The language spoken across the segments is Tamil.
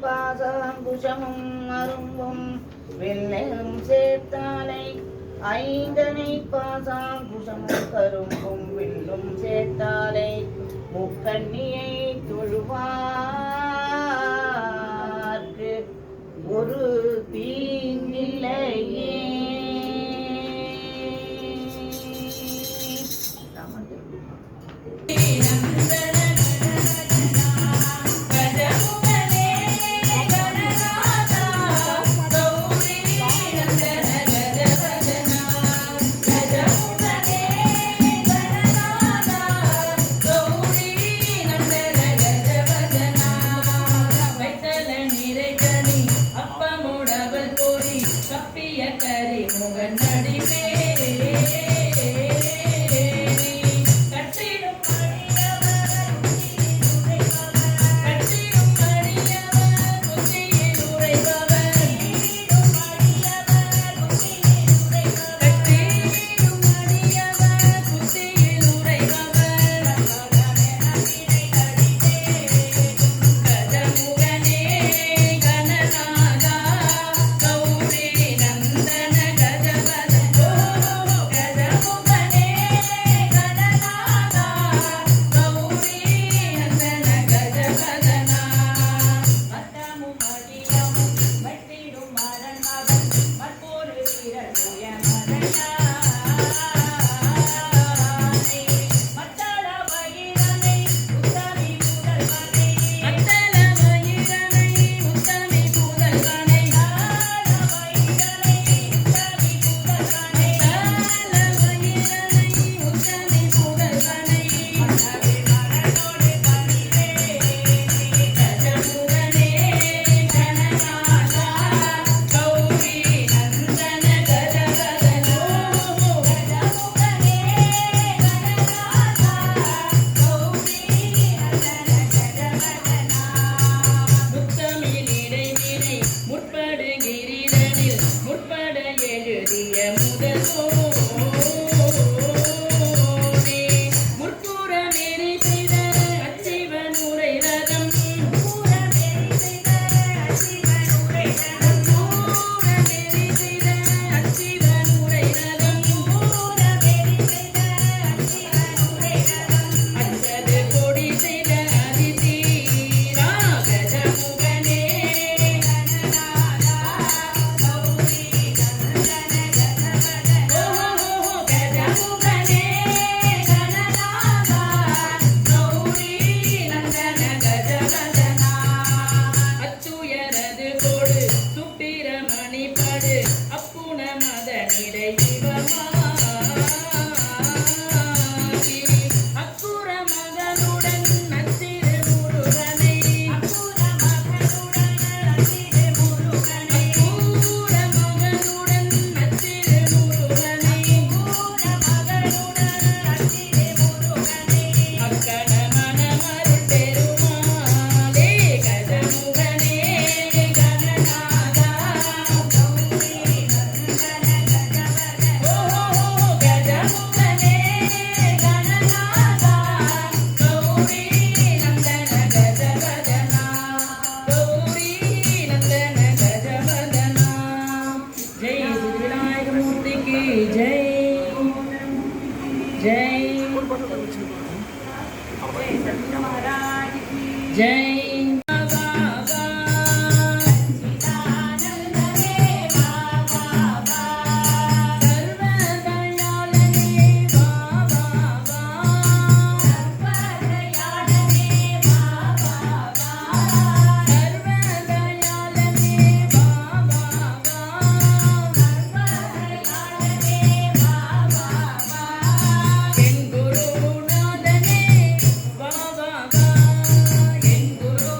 பாசாங்குஷமும் அரும்பும் வெள்ளையும் சேர்த்தாலை ஐந்தனை பாசாங்குஷமும் கரும்பும் வில்லும் சேர்த்தாலை முக்கண்ணியை தொழுவார்க்கு ஒரு தீங்கில்லையே. जय Guru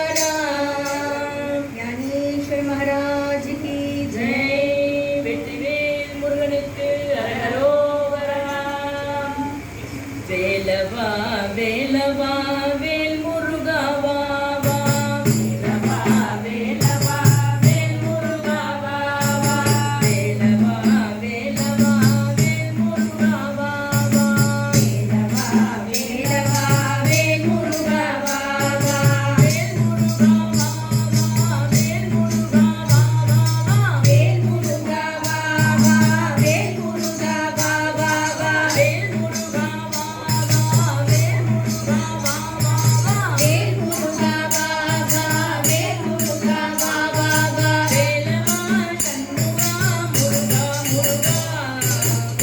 तुकाराम ज्ञानेश्वर महाराज की जय. வெற்றிவேல் முருகனுக்கு அரகரோகரா. வேலவா வேலவா வேல் முருகா வா வா. வேலவா வேலவா வேல் முருகா வா வா. வேலவா வேலவா வேல் முருகா வா வா. வேலவா வேலவா வேல் முருகா வா வா. வேல் முருகா வா வா. வேல் முருகா வா வா வா. வேல் முருகா வா வா. வேல் முருகா வா வா வா. வேல் முருகா வா வா. வேல் முருகா வா வா வா. வேல் முருகா வா வா. வேல் முருகா வா வா வா. வேலவா சண்முகா முருகா முருகா.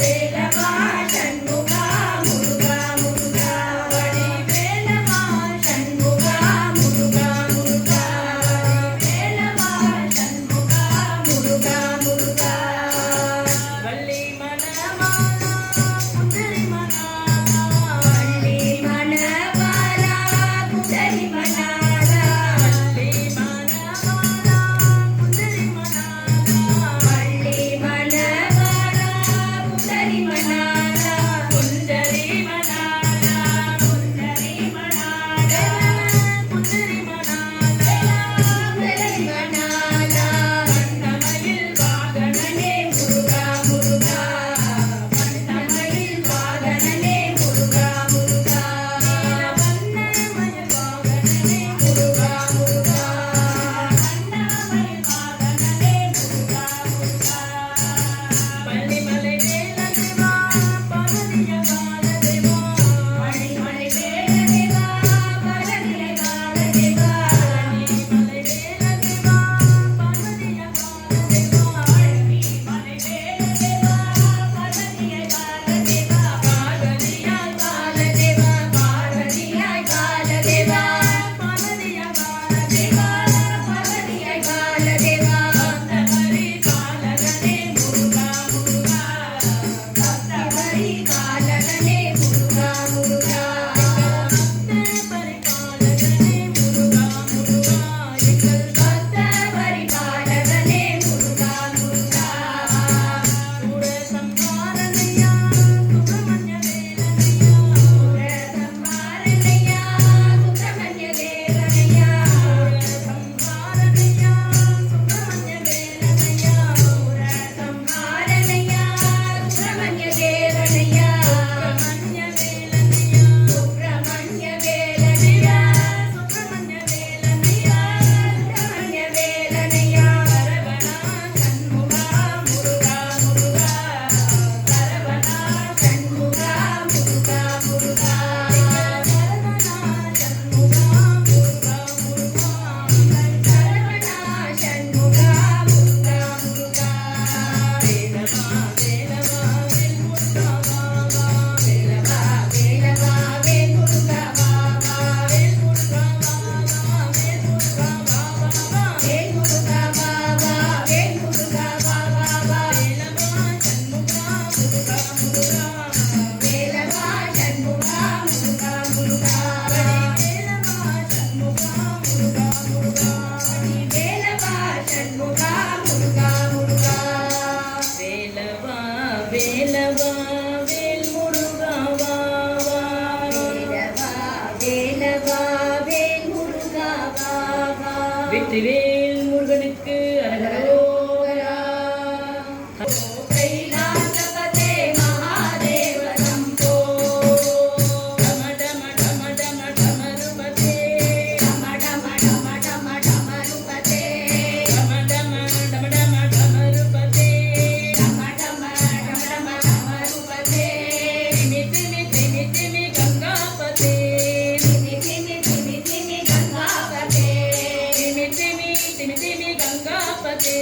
வேலவா சண்முகா முருகா முருகா. வடி வேலவா சண்முகா முருகா முருகா. வேலவா சண்முகா முருகா முருகா. வள்ளி மணவாளா புத்தரி மணாளா. வள்ளி மணவாளா புத்தரி மணாளா. வள்ளி மணவாளா புத்தரி மணாளா. வள்ளி மணவாளா புத்தரி மணாளா. புந்தரி மணாளா. புந்தரி மணாளா. புந்தரி மணாளா. புந்தரி மணாளா. வண்ணமயில் வாகனனே முருகா முருகா. வண்ணமயில் வாகனனே முருகா முருகா. வண்ணமயில் வாகனனே முருகா முருகா. வண்ணமயில் வாகனனே முருகா முருகா. பள்ளிமலை வேலதேவா பரதிய காலதேவா. பள்ளிமலை வேலதேவா பரதிய காலதேவா. பள்ளிமலை வேலதேவா பரதிய காலதேவா. பள்ளிமலை வேலதேவா பரதிய காலதேவா. பாரதியாய் காலதேவா. பாரதியாய் காலதேவா. பாரதிய காலதேவா. பாரதியாய் காலதேவா. பக்தவரி காலகனே முருகா முருகா. பக்தவரி காலகனே முருகா முருகா. பக்தவரி காலகனே முருகா முருகா. எங்கள் பக்தவரி காலகனே முருகா முருகா. சூர சம்ஹாரனையா சுப்பிரமணிய வேலனையா. சூர சம்ஹாரனையா சுப்பிரமணிய வேலனையா. சூர சம்ஹாரனையா சுப்பிரமணிய வேலனையா. சூர சம்ஹாரனையா சுப்பிரமணிய வேலனையா. சுப்பிரமணிய வேலனையா. சுப்பிரமணிய வேலனையா. சுப்பிரமணிய வேலனையா. சுப்பிரமணிய வேலனையா. சரவணா சண்முகா முருகா முருகா. சரவணா சண்முகா முருகா முருகா. சரவணா சண்முகா முருகா முருகா. சரவணா சண்முகா முருகா முருகா. வேலவா வேலவா வேல் முருகா வா வா. வேலவா வேலவா வேல் முருகா வா வா. வேல் முருகா வா வா. வேல் முருகா வா வா வா. வேல் முருகா வா வா. வேல் முருகா வா வா வா. வேலவா சண்முகா முருகா முருகா. வேலவா சண்முகா முருகா முருகா. வேலவா சண்முகா முருகா முருகா. வேலவா சண்முகா முருகா முருகா. வேலவா வேலவா வேல் முருகா வா வா. வேலவா வேலவா வேல் முருகா வா வா. வெற்றிவேல் முருகனுக்கு அரகரோகரா. கைலாசபதே மகாதேவ சம்போ. டம டம டம டம டமருபதே. டம டம டம டம டமருபதே. டம டம டம டம டமருபதே. டம டம டம டம டமருபதே. திமி திமி திமி திமி கங்காபதே. திமி திமி திமி திமி கங்காபதே. திமி திமி திமி திமி கங்காபதே.